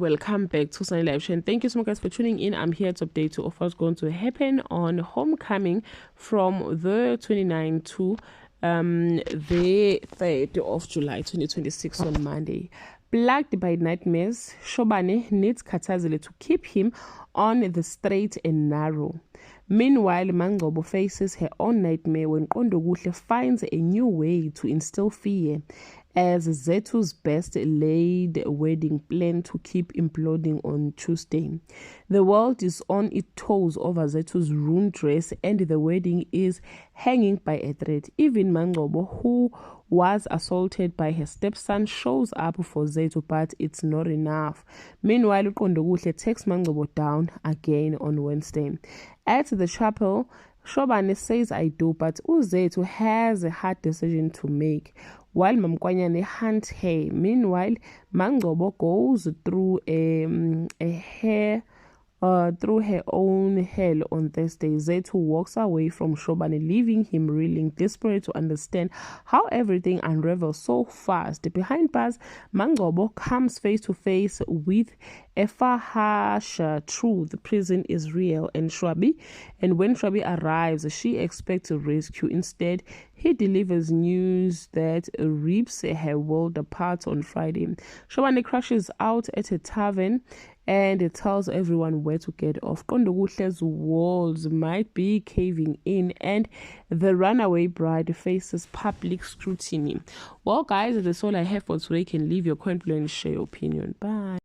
welcome back to Sunny Live Show, and thank you so much guys for tuning in. I'm here to update you of what's going to happen on Homecoming from the 29th to the 3rd of July 2026 on Monday. Plagued by nightmares, Shobane needs Khathazile to keep him on the straight and narrow. Meanwhile, Mangcobo faces her own nightmare when Qondokuhle finds a new way to instill fear as Zethu's best laid wedding plan to keep imploding on Tuesday. The world is on its toes over Zethu's ruined dress and the wedding is hanging by a thread. Even Mangcobo, who was assaulted by her stepson, shows up for Zethu, but it's not enough. Meanwhile, Qondokuhle takes Mangcobo down again on Wednesday. At the chapel, Shobane says I do, but Zethu has a hard decision to make. While Mamkwanyane hunts her, meanwhile, Mangcobo goes through through her own hell on Thursday. Zethu walks away from Shobane, leaving him reeling, desperate to understand how everything unravels so fast. Behind bars, Mangcobo comes face to face with a far harsher truth. Prison is real, and when Shwabi arrives, she expects a rescue. Instead, he delivers news that rips her world apart on Friday. Shobane crashes out at a tavern and it tells everyone where to get off. Qondokухle's walls might be caving in and the runaway bride faces public scrutiny. Well guys, that's all I have for today. You can leave your comment below and share your opinion. Bye.